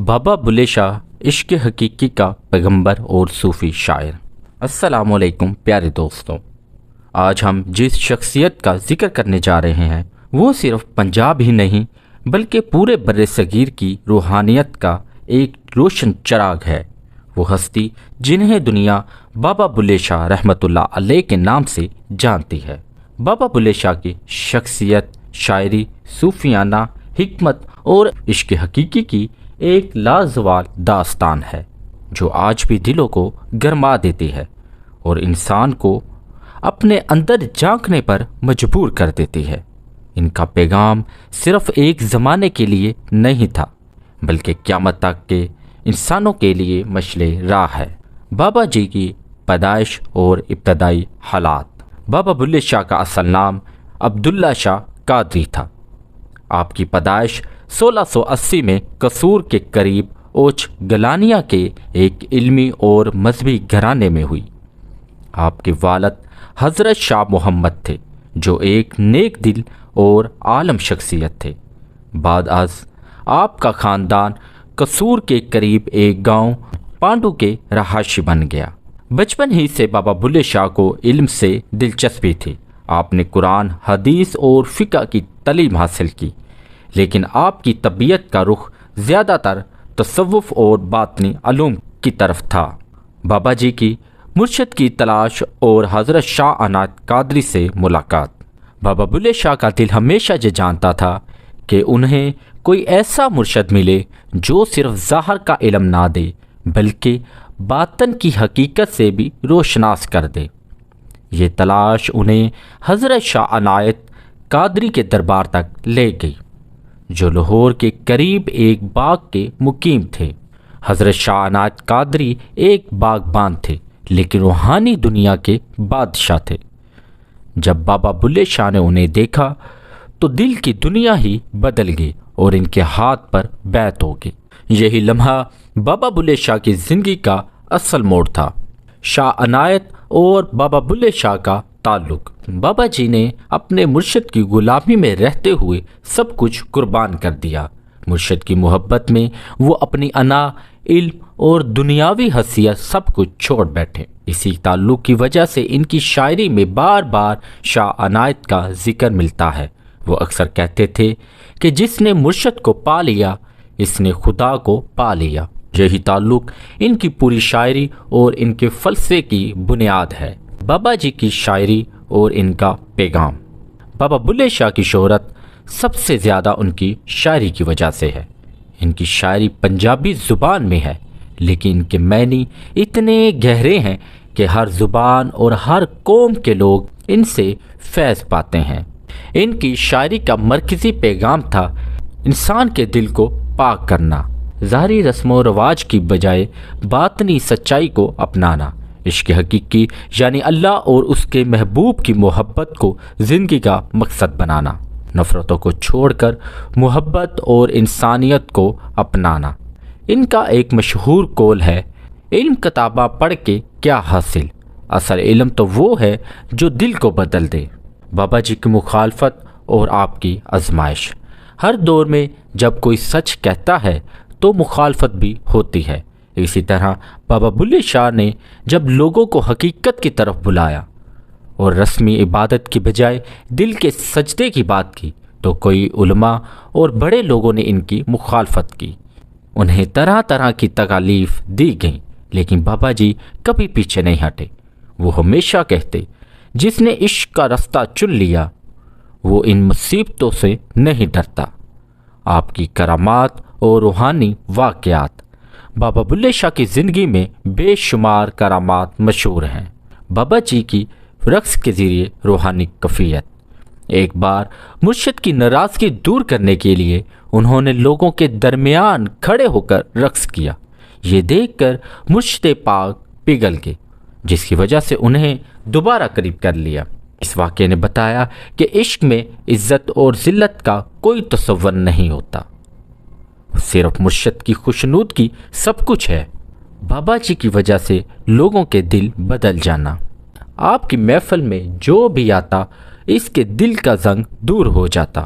بابا بلے شاہ عشق حقیقی کا پیغمبر اور صوفی شاعر۔ السلام علیکم پیارے دوستوں، آج ہم جس شخصیت کا ذکر کرنے جا رہے ہیں وہ صرف پنجاب ہی نہیں بلکہ پورے بر صغیر کی روحانیت کا ایک روشن چراغ ہے۔ وہ ہستی جنہیں دنیا بابا بلے شاہ رحمۃ اللہ علیہ کے نام سے جانتی ہے۔ بابا بلے شاہ کی شخصیت، شاعری، صوفیانہ حکمت اور عشق حقیقی کی ایک لازوال داستان ہے جو آج بھی دلوں کو گرما دیتی ہے اور انسان کو اپنے اندر جھانکنے پر مجبور کر دیتی ہے۔ ان کا پیغام صرف ایک زمانے کے لیے نہیں تھا بلکہ قیامت تک کے انسانوں کے لیے مشعل راہ ہے۔ بابا جی کی پیدائش اور ابتدائی حالات۔ بابا بلے شاہ کا اصل نام عبداللہ شاہ قادری تھا۔ آپ کی پیدائش 1680 میں قصور کے قریب اوچھ گلانیہ کے ایک علمی اور مذہبی گھرانے میں ہوئی۔ آپ کے والد حضرت شاہ محمد تھے جو ایک نیک دل اور عالم شخصیت تھے۔ بعد از آپ کا خاندان قصور کے قریب ایک گاؤں پانڈو کے رہائشی بن گیا۔ بچپن ہی سے بابا بلے شاہ کو علم سے دلچسپی تھی۔ آپ نے قرآن، حدیث اور فقہ کی تعلیم حاصل کی، لیکن آپ کی طبیعت کا رخ زیادہ تر تصوف اور باطنی علوم کی طرف تھا۔ بابا جی کی مرشد کی تلاش اور حضرت شاہ عنایت قادری سے ملاقات۔ بابا بلے شاہ کا دل ہمیشہ یہ جانتا تھا کہ انہیں کوئی ایسا مرشد ملے جو صرف ظاہر کا علم نہ دے بلکہ باطن کی حقیقت سے بھی روشناس کر دے۔ یہ تلاش انہیں حضرت شاہ عنایت قادری کے دربار تک لے گئی جو لاہور کے قریب ایک باغ کے مقیم تھے۔ حضرت شاہ عنایت قادری ایک باغبان تھے لیکن روحانی دنیا کے بادشاہ تھے۔ جب بابا بلے شاہ نے انہیں دیکھا تو دل کی دنیا ہی بدل گئی اور ان کے ہاتھ پر بیعت ہو گئی۔ یہی لمحہ بابا بلے شاہ کی زندگی کا اصل موڑ تھا۔ شاہ عنایت اور بابا بلے شاہ کا تعلق۔ بابا جی نے اپنے مرشد کی غلامی میں رہتے ہوئے سب کچھ قربان کر دیا۔ مرشد کی محبت میں وہ اپنی انا، علم اور دنیاوی حیثیت سب کچھ چھوڑ بیٹھے۔ اسی تعلق کی وجہ سے ان کی شاعری میں بار بار شاہ عنایت کا ذکر ملتا ہے۔ وہ اکثر کہتے تھے کہ جس نے مرشد کو پا لیا اس نے خدا کو پا لیا۔ یہی تعلق ان کی پوری شاعری اور ان کے فلسفے کی بنیاد ہے۔ بابا جی کی شاعری اور ان کا پیغام۔ بابا بلے شاہ کی شہرت سب سے زیادہ ان کی شاعری کی وجہ سے ہے۔ ان کی شاعری پنجابی زبان میں ہے لیکن ان کے معنی اتنے گہرے ہیں کہ ہر زبان اور ہر قوم کے لوگ ان سے فیض پاتے ہیں۔ ان کی شاعری کا مرکزی پیغام تھا انسان کے دل کو پاک کرنا، ظاہری رسم و رواج کی بجائے باطنی سچائی کو اپنانا، عشق حقیقی یعنی اللہ اور اس کے محبوب کی محبت کو زندگی کا مقصد بنانا، نفرتوں کو چھوڑ کر محبت اور انسانیت کو اپنانا۔ ان کا ایک مشہور قول ہے، علم کتاباں پڑھ کے کیا حاصل، اصل علم تو وہ ہے جو دل کو بدل دے۔ بابا جی کی مخالفت اور آپ کی آزمائش۔ ہر دور میں جب کوئی سچ کہتا ہے تو مخالفت بھی ہوتی ہے۔ اسی طرح بابا بلے شاہ نے جب لوگوں کو حقیقت کی طرف بلایا اور رسمی عبادت کی بجائے دل کے سجدے کی بات کی تو کوئی علماء اور بڑے لوگوں نے ان کی مخالفت کی۔ انہیں طرح طرح کی تکالیف دی گئیں لیکن بابا جی کبھی پیچھے نہیں ہٹے۔ وہ ہمیشہ کہتے، جس نے عشق کا رستہ چن لیا وہ ان مصیبتوں سے نہیں ڈرتا۔ آپ کی کرامات اور روحانی واقعات۔ بابا بلے شاہ کی زندگی میں بے شمار کرامات مشہور ہیں۔ بابا جی کی رقص کے ذریعے روحانی کفیت۔ ایک بار مرشد کی ناراضگی دور کرنے کے لیے انہوں نے لوگوں کے درمیان کھڑے ہو کر رقص کیا۔ یہ دیکھ کر مرشد پاک پگھل گئے جس کی وجہ سے انہیں دوبارہ قریب کر لیا۔ اس واقعے نے بتایا کہ عشق میں عزت اور ذلت کا کوئی تصور نہیں ہوتا، صرف مرشد کی خوشنودگی سب کچھ ہے۔ بابا جی کی وجہ سے لوگوں کے دل بدل جانا۔ آپ کی محفل میں جو بھی آتا اس کے دل کا زنگ دور ہو جاتا۔